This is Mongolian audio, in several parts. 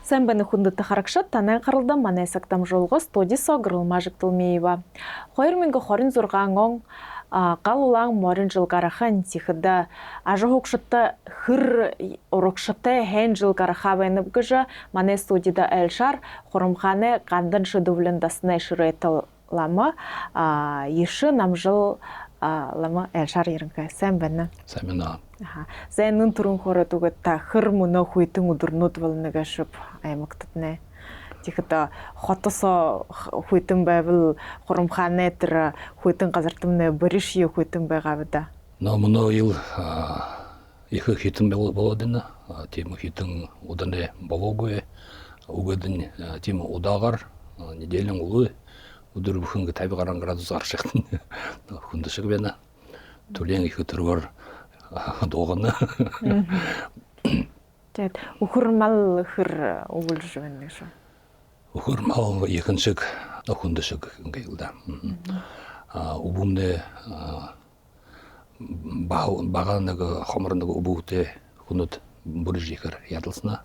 Sen beni hundutu харакшат танай қарылдан манайсак там жолғы студисо гырылмажык тылмейва. Хойрмингі хорин зурған оң қалулаң морин жылғарахан тихыда ажы хокшытты хыр орокшыты хен жылғараха бәйніп гыжы манай студида әлшар хорымханы қандын шыдывлендасына шыретіламы еші намжыл лама әлшар ерінгі. Sen бәні? Sen beni. Зәнін тұрын хоры тұғытта хыр мұны хуйтың ұдырнут валыны ғашып аймақтытны. Тихыта хотысо хуйтың бәвіл хорымханы әтірі хуйтың қазыртымны біріш е хуйтың бәғабыда. Но мұны ел екі хитің болодыны, темі хитің ұдыны болуғы, ұғыдың темі ұдағар, неделің ұлы, ұдыр бұхынғы табі қаран градус аршықтың хүнді шығбені. Төлен екі тұрғыр доғыны. Ухырмал хыр ұғыл жүвенді шо? Ухырмал екіншік хүнді шық ғылда. Ұбымды бағанығы, қомырынығы ұбуғыте хүнұт бір жекір ядылсына.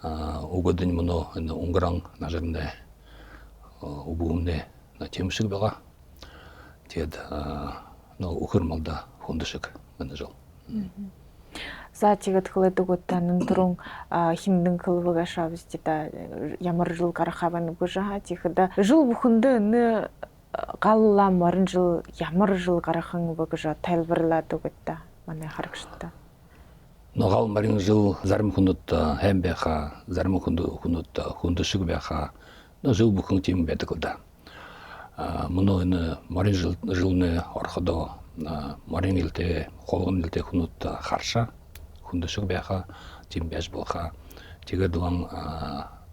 Ұғыдың мұны ұңғыран нажырында ұбуғымды темішік беға. Тед ухырмалда хүнді шық мәні жол. За тегет қылыды көттанын тұрың химдің қылывыға шабыз дейді ямар жыл қарақабаны бұжаға тегіді. Жыл бұхынды үні қалыла марын жыл, ямар жыл қарақаңы бұғыжа тайлбырлады көтті маны қарықшытты. Нұғал марин жыл зарым құнытты әм бәқа, зарым құнытты құнды шық бәқа, жыл бұхын тем бәді қылды. Мұны үні марин жылыны орқыды марин елте, қолғын елте құнытты қарша, құнды шық бәқа, тем бәж болға. Тегерділің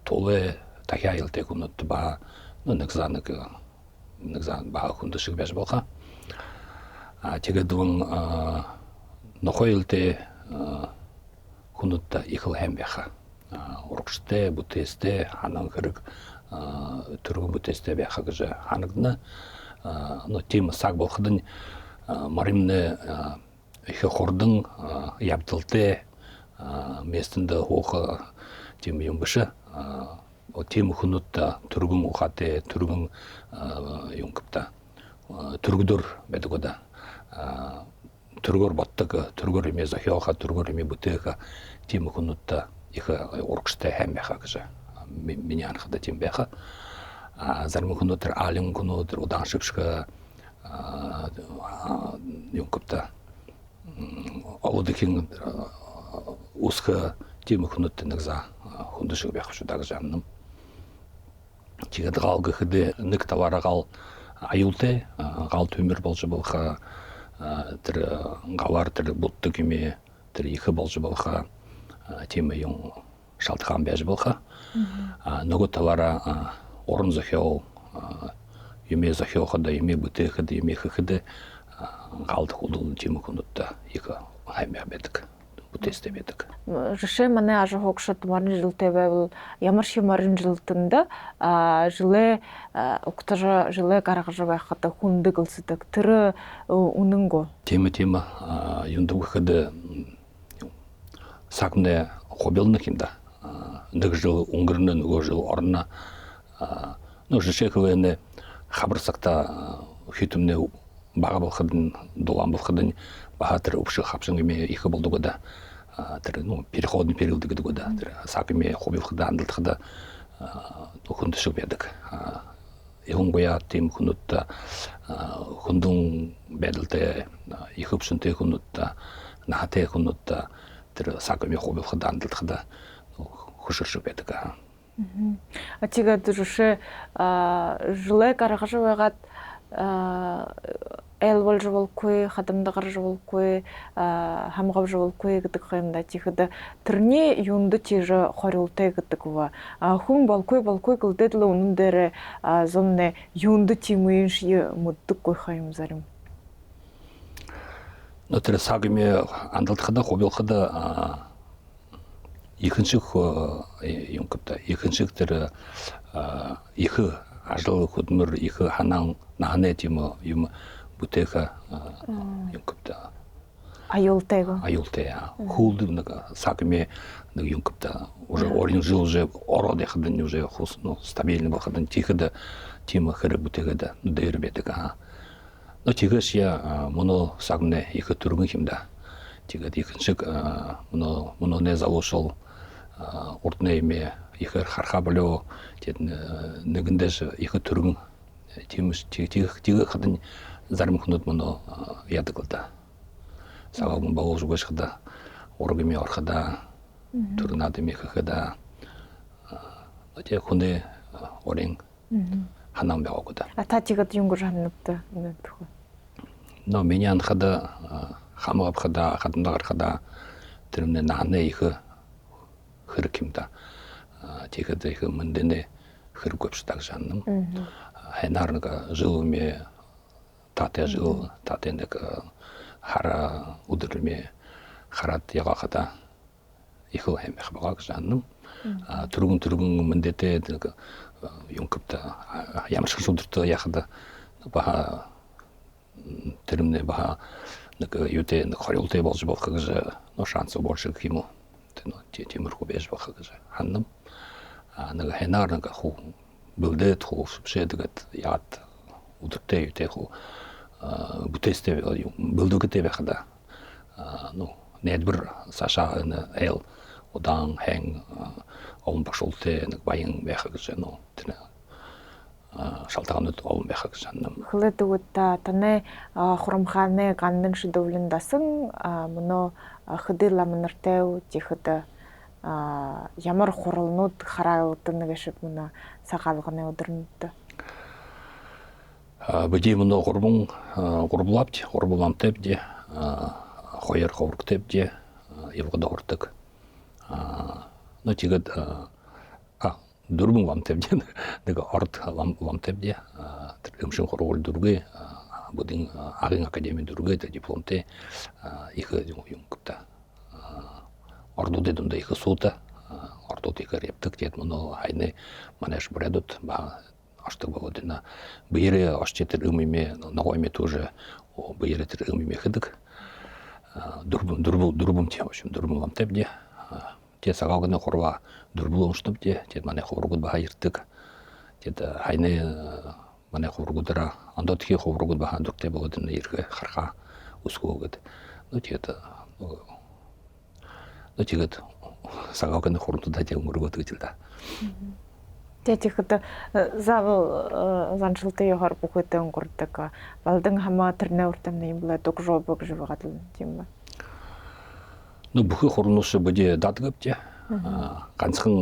толы тахя елте құнытты ба, нүкзан ба құнды шық бәж болға. Тегерділің нұқой елте құнытты иқыл әм бәқа. Орқшыте, бұтесте, анан кірік түргі бұтесте бәқа күжі анығдыны. Темі сақ болғыдың маримны ихе хордың ябдылты местінде оғы темі ембішы. Темі құнытты түргің ұқаты, түргің емкіпті. Түргідір бәді көді. Түргір баттығы, түргір еме захиоға, түргір еме бұтығы темі құнытты ихе орқышты әм бәқа күжі. Мені анықыда тем бәқа. Зармы құнытыр, алың құнытыр, одан шықшығы юнкапта олудыкин узкы темы құнытты за құнды шығып яқшыдағы жаным. Тегеді ғалғы қыды нүк тавары ғал аюлты, ғал төмір болжы болға, тірі ғалар тірі бұтты кеме, тірі екі болжы болға, темі ең шалтыған бәжі болға. Нүгі тавары орын зөхеу, еме зөхеу қыды, еме бұты қыды, еме қыды ғалды құлдылын темі құнытты екі аймақ бәдік. Бұтесте бедік. Жышы мәне ажы хоқшыт марын жыл тәбі бұл ямыршы марын жылтында жылы ұқтыжы жылы қарақжы байқаты хүнді қылсыдық түрі ұныңғы. Темі юндығы қыды сақымды қобеліні кемді. Нүг жыл ұңғырыны, нүгі жыл орнына. Жышы қылыны қабырсақта хүйтіміне баға болқыдың, долан болқыдың бағатыр ұпшы қапшың еме екі болды көді. Переходный периоды көді көді. Сақ еме қобелқыды, андылтықыды құнды шық бедік. Еғын қоя тем құнытты, құндың бәділті, екі ұпшынты құнытты, нағаты құнытты, сақ еме қобелқыды, андылтықыды құшыр шық бедік. Атиға дүріші жылы қарақышы бағат әл бол жывыл көй, қадымдағыр жывыл көй, хамғап жывыл көй гідік қайымда тихіді. Түрне юнды тежі қорылтай гідік ва. Хүн бол көй кілдеділі оның дәрі зонны юнды темейінш е мұддық көй қайым зарым. Нөтірі сағыме андылтықыда, қобелқыда екіншік юнкіпті. Екіншіктері екі ажылы көдімір, екі ханан нағаны темі бұтеға юнкіпті. аюултэйгу. аюултэя. Хулды нага сакме нага юнкапта уже орин жил уже ороды хадан уже хус ну стабильный бахадан тихода тима хэрэг бүтэгэда дээрбэдэг. Но тигэж я моно сагне их тургын химда. Тигэж ихэншиг моно не залушал урдны име ихэр харха болоо тэд нэгэндэж их тургын тимш тиг хадан зарим хүнүүд моно ядаг л да. Сагын боож башхада ургими орхада турнад миххада атя хүнэ орин ханам байгоогда. Та тигэж юнгур ханнапта нэтхүү. Но меня хада хамаап хада хаднаар хада тэрнэ нааны их хэркимда тигэд их мэндэнэ хэргөвчдаг жанным. Хайнарнага жылуме татэ жил татэнэг хара удэрме харат ягахада их хэмэх багаг жанным. Түргэн мэндэтэй юнкапта ямар ч шүдэртэ яхада баха тэрмне баха нэг юутэй нэг хорилтэй болж болох гэж но шанс больше к ему но тиймэрхүү байж болох гэж ханам нэг хэнаар нэг хуу бүлдээд хуу шэдэгэд яат удиртэй юутэй хуу бүтэстэй бүлдөгтэй байхада ну недбэр саша эл удаан хэн он башултэй нэг баян байх гэж но тэр шалтгаанууд олон байх гэж санам. Хөлөдөгөд таны хурамхааны гандан шүдөвлэн дасан мөнөө хөдөл амнартай үжихэд ямар хуралнууд хараагдан нэг шиг мөнөө сагаалганы өдөрнөд. Бэди мөнөө гурбуламтэп де хоёр ховргтэп де явгад ордог. Но тигэд дөрвөн ламтэвдэн нэг орд ламтэвдэ тэрхэмшин хорвол дөрвөө будин агын академи дөрвөө дипломтэй их юмгта ордууд дэндээ их суута ордууд их яптык гэд мөн хайны манаш брэдут ба аштаг богодына бийрэ ашчэтэр өмиме ногойме тоже бийрэ тэр өмиме хэдэг дөрвөн тийм шим дөрвөн ламтэвдэ те сагаагны хорва дөрвөн штаб те манай ховрогод баха ирдэг те хайны манай ховрогодора андотхи ховрогод баха дуртай богодны иргэ харха өсгөөгээд но тэгээд сагаагны хорнуудаа те өнгөргөөд гэж л да. Тэгэхэд занчилтай яхаар бүхэтэй өнгөрдөг балдан хамаа тэрнээ уртамны юм болоо догжообог живгаад л тийм ба. Ну бүхий хорнуус bëди дадгапте ганцхан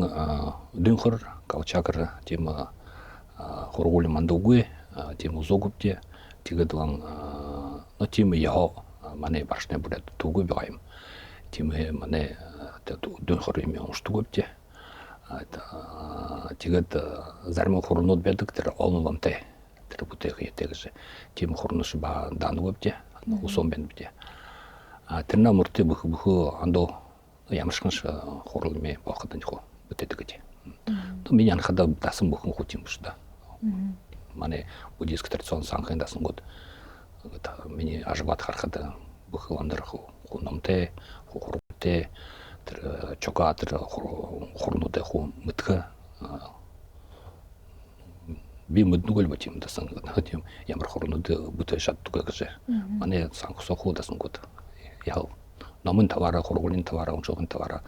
дөнхөр калчакр тийм хоргуул мандугүй тийм узогупте тэгээд лан но тийм яа манай башны бүрээд түгүй байм тийм манай дөнхөр юм унштугупте тэгээд зарим хорнууд байдаг тэр олнолонтэй тэр бүтээх ятэгс тийм хорнуус ба дангупте усон бэнбте тэрнээ мөртөө бүх андо ямаршганш хоролме боходан хөө бүтээдэг гэж. То миний анхада дасан бүхэн хут юм шүү да. Манай буддийск традицион санхын дасан гот миний ажбат харахад бүх ландар хөө номтэй хөрөтэй тэр чокатэр хорнуудаа хөө мэтгэ би мэднэгэл бат юм дасан тийм ямар хорнууд бүтээ шатдаг гэж. Манай санхсоо хөө дасан гот ял номын тавара хоргуулын тавара уншуулын тавара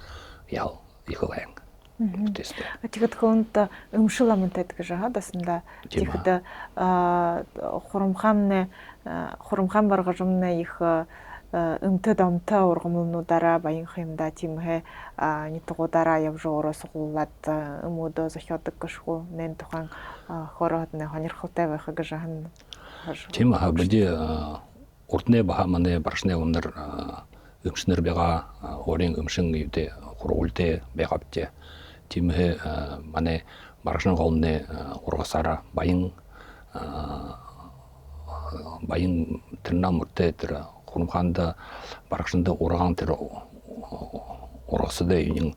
ял их лайн бүтээстэй. Тэгээд хүнд өмшил амтай гэж хадасна тэгэхэд хурамхан баргажмны их өмтөд амтай ургамлнуудаараа баян хэмдэ тиймээ нэтгуудаараа явж ороос гуулаад өмөдөө зохиодог гэшгүй нэн тухайн хорохны хонирхолтой байх гэж хан. Тийм bëди уртны баха манай баршны өнөр өмшнөр байгаа орын өмшин юудэ хургуулдэ байгавте тиймээ манай баршны голны ургасара баян тэрнамөртэй тэр хурамхаанда баршнда ургаан тэр ургасдэ юнин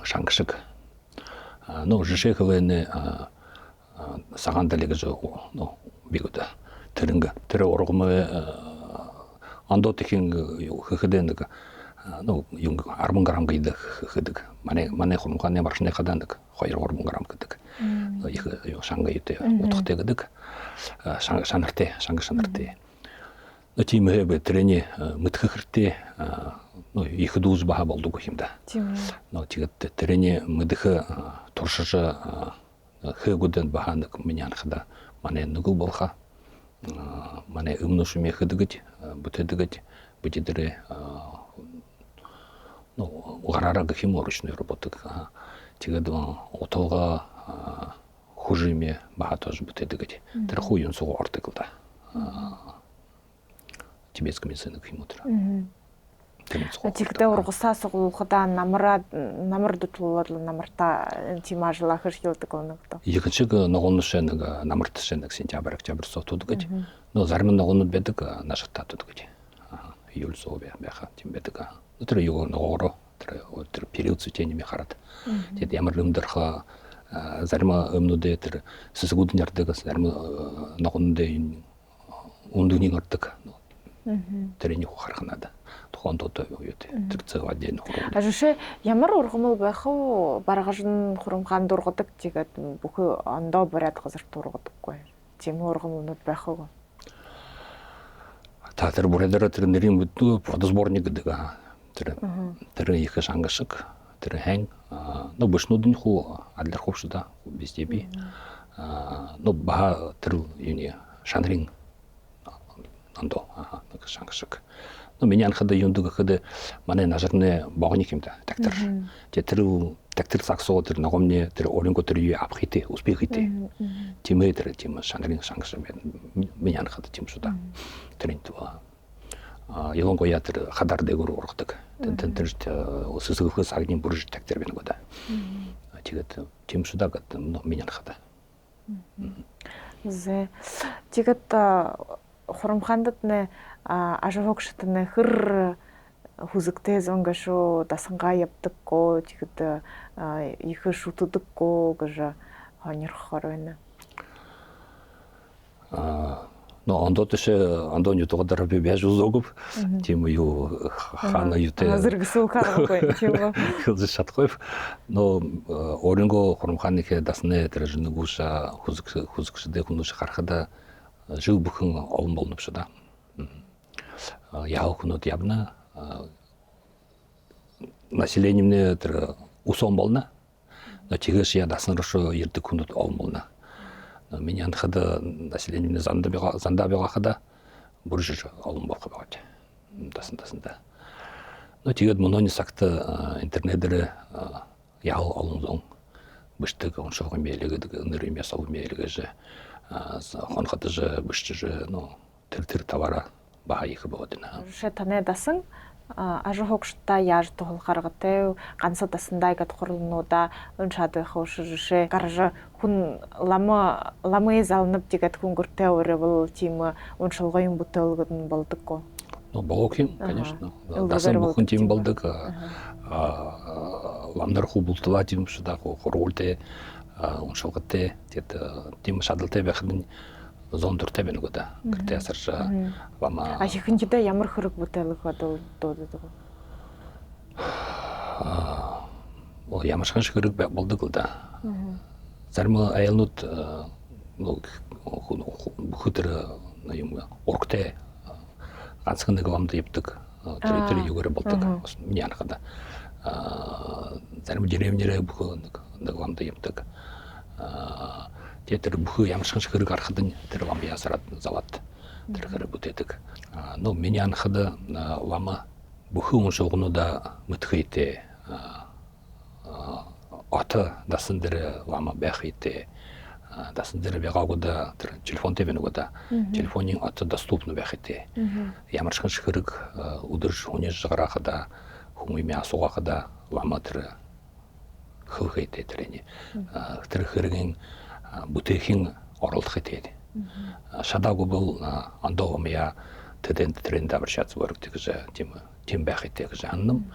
шангшиг но жишээхвэне сагандалэг жоо но бигода тэр ургамы андо тэхин хөхдэн нэг ну юм 10 грамм гэдэг хөдөг манай хурмханы маршны хадандаг 2-3 грамм гэдэг их шанга ите утгатай гэдэг шанартай но тийм хэвэ тэрэний мэдхэртэй ну их дүүз баха болдог юм да но тэгээд тэрэний мэдх туршиж хэгүүдэн бахандаг миний анхада манай нүгэл болха манай өмнөшмө хэдэгэж бүтэдэгэж бүтэдэрэ ну угарара гэх юм ручной работы тэгээд отоога хужиме баха тоже бүтэдэгэж тэр хуйн суг ордог да тибетском языке гэх юм уу Тэгтээ ургасаа сугуулхада намар дутлуулал намарта тийм ажлаа хэрхиудэг өнөгдөө. Екіншиг ногооншаа нэг намартшаа нэг сентябрь октябрь сотууд гэж. Но зарим ногоонууд байдаг нашигтаатууд гэж. Июль сов байха тийм байдаг. Тэр юу ногоороо тэр период цветения хараад. Тэгээд ямар өмдөрх зарим өмнүүдээ тэр сэсгүүдэн ярддаг зарим ногоонуудээ үндүний ордог. Тэрийг харах надад. Тухондод юу тэр цэг адийн хурам. Ажишээ ямар ургамал байх вэ? Баргаж нь хурамгаан дургадаг тэгээд бүх ондоо бариад газар дургадаггүй. Тийм ургамнууд байх вэ? Та тэр бүрээр тэр нэрийн бүдүү продсборник гэдэг. Тэр их шангашиг тэр хэн но бушнуудын хуу адлар хувшда везде би. Но баха тэр юуни шанрин андо нэг шангашиг. Но меня анхада юндаг гэхэд манай нажарны богник юм да тактер. Тэр тактер саксоо тэр ногомны тэр оринго тэр юу авах хитэ успех хитэ. Тимээ тэр тим шанрын шангашиг меня анхада тим шүү да. Тэр энэ това ялангуяа тэр хадар дээгүүр ургадаг. Тэр өсөсгөхөөс агнын бүрж тактер байна года. Тэгээд тим шүү да гэдэг меня анхада. Зэ тэгээд хурамхандад нэ ажихогштны хэр хүзэгтэй зөнгөшөө дасангаа явдаггүй тэгэд их шүтдэггүй гэж хонирхоор байна. Но андони тогдар би бяж узогов тим юу хана юте зэрэгсүү харахгүй тийм хилж шатгүй но оринго хурамханы хэ дасны тэр жингууша хүзэгшдэ хүнүш харахада жил бүхэн олон болно шүү да. Яа хүнүүд явна населениемне тэр усон болно. Но тэгээс я дасан руу ирдэг хүнүүд олон болно. Миний анхад населениемне занда байгаахада бүрж олон болох байгаа. Дасандаа. Но тэгээд мононы сагт интернетээр яа олон зон бишдэг оншог юм ялгээд нэр юм ясав юм ялгээд хонхотож бишж ну тэр тавара баа их бодно. Шэ таны дасан ажихогштай яаж тухал гаргатай ганцаа дасандаа гэд хурлнуудаа уншаад байх уушшээ гарж хүн ламын залнав тэгээд хүнгөртэй өрөөл тийм уншилгын бүтээлгүүд нь болдоггүй. Ну бог юм конечно. Дасан бүхэн тийм болдог. Ламнар хубултлаа тийм шүү да хуруултай уншилгатай тэгээд тийм шадалтай байх нь зондортой байна уу да. Гэртээ асарч лама. Ихэнхдээ ямар хэрэг бүтээлэг дуудаг вэ? Ямар хэрэг болдог л да. Зарим аялнууд бүхтэр юм урагтай ганцхан нэг ламд явдаг. Тэр юугаар болдог. Миний анхада зарим деревнэрээ бүх нэг ламд явдаг. Тэр бүх ямар хэрэг гарахад нь тэр лам ясараад заваад тэр хэрэг бүтээдэг. Но миний анхад лама бүхэн уншигнуудаа мэдхийтэй ата дасан дээр лама байх хийтэй дасан дээр байгаагуудаа тэр телефонтэй байна уу да. Телефонын ата доступны байх хийтэй. Ямар хэрэг өдөрж хүнээс гарахада хүмүүс асуугахада лама тэр хөөхийтэй тэрний тэр хэрэгийн бүтэхийн оруулах гэдэг. Шадаагүй бол андоомия тэдэнд тренд аваршац вэрдэг гэж тийм байх гэдэг гэж хандам.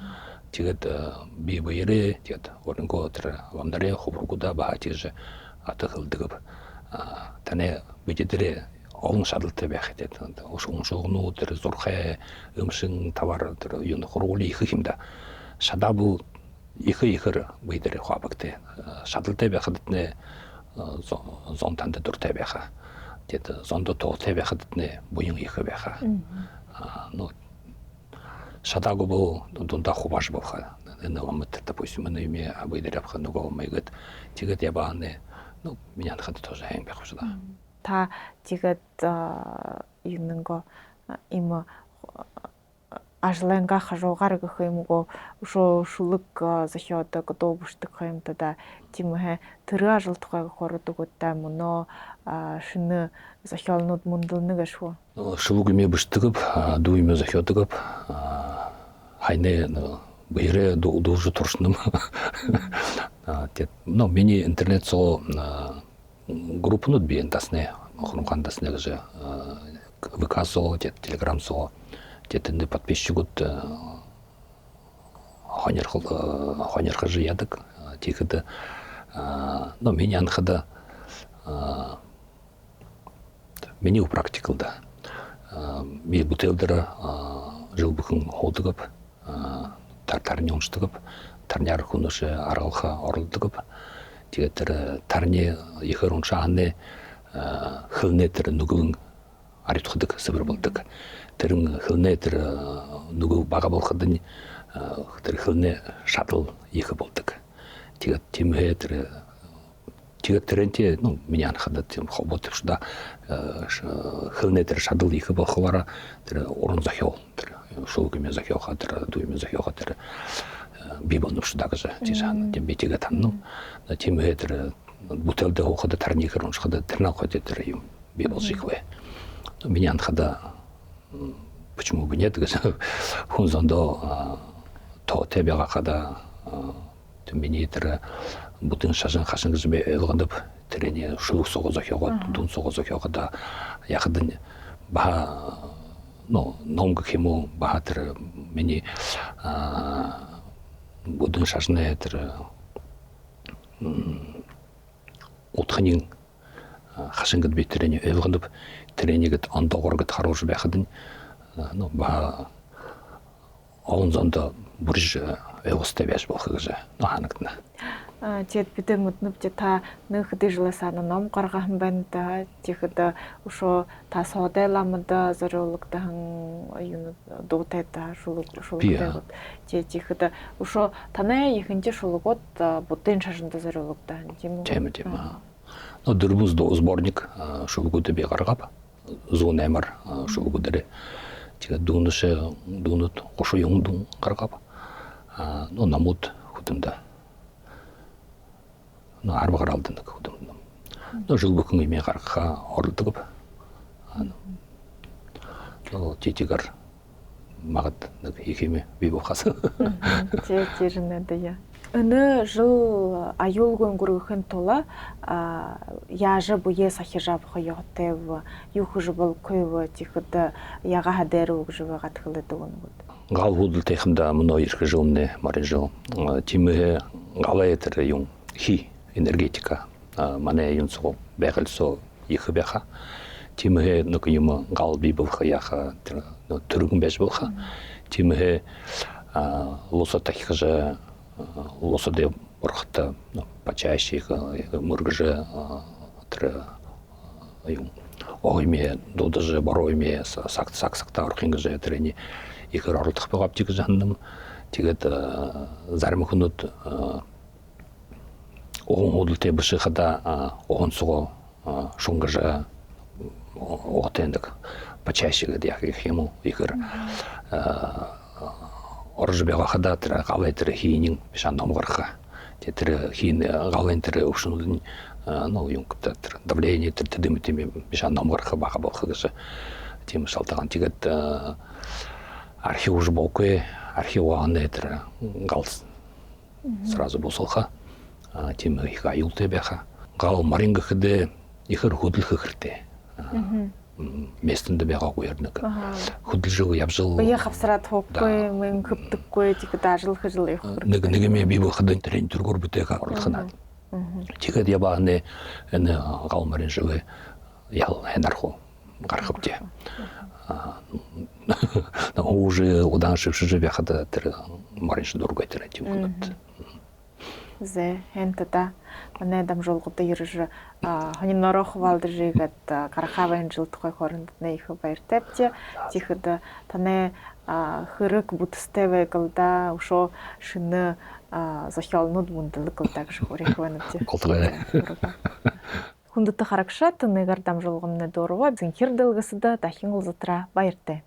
Тэгээд би бээрээ тэгээд оринго тэр ламдараа хөвргуда баа гэж атахылдаг. Таны бидэрээ олон шаналтай байх гэдэг. Ушгуну тэр зурхай өмшин тавар тэр юун хургуули их юмда. Шадабу ихэр бидэр хавагтай. Шаналтай байхад нэ зон танд дуртай байха. Тэгээд зондо тоотой байхад нэ буян их байха. Ну шадагу бо дунда хубаш баха. Намат допустим на имя бидэр авха нөгөө майгад тэгээд ябааны ну меня хад тоже хэнг байх шүү да. Та тэгээд юунго им ажланга хажуугаар гэх юмгоо шулэг зохиодог дуубшдаг юмтай да тийм ээ тэр ажил тухайг хордог удаа мөнөө шинэ зохиолнууд мөндлөнэг шүү. Шулэг юм бишдэг дүү юм зохиодог хайне бэрэ дүүж туршным. Тэгээд но миний интернет со группнууд биен тасне охрон тасне гэж ВК-со Telegram-со тэтэнд подписчикуд хонерхаж ядаг тэгэхэд но миний анхада миний практикалда би бүтээлдэр жил бүхэн хуудагап тарны унштагап тарняар хүнөш аргалха оролдогап тэгээд тэр тарны ихэр уншааны хөвнэ тэр нүгэн аритхдаг сэвэр болдог. Тэр хөвнэ тэр нүгэн бага болоход тэр хөвнэ шатал их болдог. Тэгээд тиймээ тэр тэгээд тэрэнтэй ну миний анхадад тийм хоботвшда хөвнэ тэр шатал их болохоороо тэр уран зохиол тэр шулгымэ зохиолха тэр дүүмэ зохиолха тэр бибонвшда гэж тийшан тийм битигэ танну тиймээ тэр бүтээлдээ хооход тарны ихэр уншихад тэрнаа хойд тэр юм би болжихвэ. Миний анхада почему бы нет гэж хүн зондоо то тэбяга хада миний тэр бүтэн шашин хашин гэж би ойлгонд тэрний шулуг сого зохиогод дун сого зохиогод яхад ба но номг хэму ба тэр миний бүтэн шашны тэр утханын хашингд би тэрний ойлгонд тэрнийгэд ондогоргод харуулж байхад ну ба он зондоо бүрж явахстай байж болох гэж ханагдана. Тэгээд бид мөднөвч та нэг дэжлэсаа ном гаргахан байна да. Тэгэхэд өшөө та соодэламд зориулагдсан юм дуутай та шулгууд. Тэгэхэд өшөө танай ихэнх шулгууд буддын шашинд зориулагдсан тийм үү? Тийм. Но дөрвөн сборник шулгууд би гаргав. Зүүн амар шулгуудэрэ. Тэгээд дүүнөд гошоо юм дун гаргав. Но намууд хөтөндө но арбагар алдсан нэг хөтөнд. Но шулгуухан юм гаргаха ордог. Но титигэр магад нэг их юм би бохас. Тэрнэдэ. Өнөө жил аюулгүй өнгөрөөхөн тула яажа буе сахижаб хойоотев юхж болгүй тэгэхэд яга хадэр өгж байгаа тхэлдэг өгнөгд. Гал худалтэйхэнда мөн ирэх жумны марин жил тимээ галаэтэр юм хи энергетика манай юм суу байгалсоо их байха тимээ нэг юм гал би болох яха төргөн байж болох тимээ лосотахж лосоде борхта почаще мургже тэр юм ойме додже боройме сакта орхингже тэрний ихэр оролдох байгаа гэж хандам. Тэгээд зарим хүмүүс огон худалтай бишхада огонцоо шунгажа огтендаг почаще гэдэг яг юм ихэр орж байгаа хада тэр галай тэр хийнин бишан номгарха тэр хийн галай тэр өвшнүүдийн ну юм гэдэг тэр давление тэр тэдэм бишан номгарха бага болох гэж тийм шалтгаан тэгээд архив уже болгүй архив анэ тэр галс сразу босолха тийм их аюултай байха гал марингахд ихэр хөдлөх хэрэгтэй местэнд байгаагүй ярнаг хөдөлж явжал бие хавсраад хөөхгүй мэн хөдөггүй тэгэхэд ажил хэл явах нэг юм би боход тэрэн төргөр бүтээх орлохна тэгэхэд ябааны энэ гал марин живэ ял хэнарху гарахыбте. Уже удан шивши бяхада тэр маринш дургой тэр этим кудат. Зе хентата манай дамжуулгуудаа ерж хоны норох валдржигэд карахавын жилдхой хоорондны их баяртай бти тихэд таны хэрэг бүтстэвэ гэлда ушо шинэ зохиолнууд мундаг гэлда гэж хүрэх байна бти. Хүндэт харагшат нэгээр дамжуулгамны дурва зинхэр дэлгэсэд дахин улзатраа баяртай.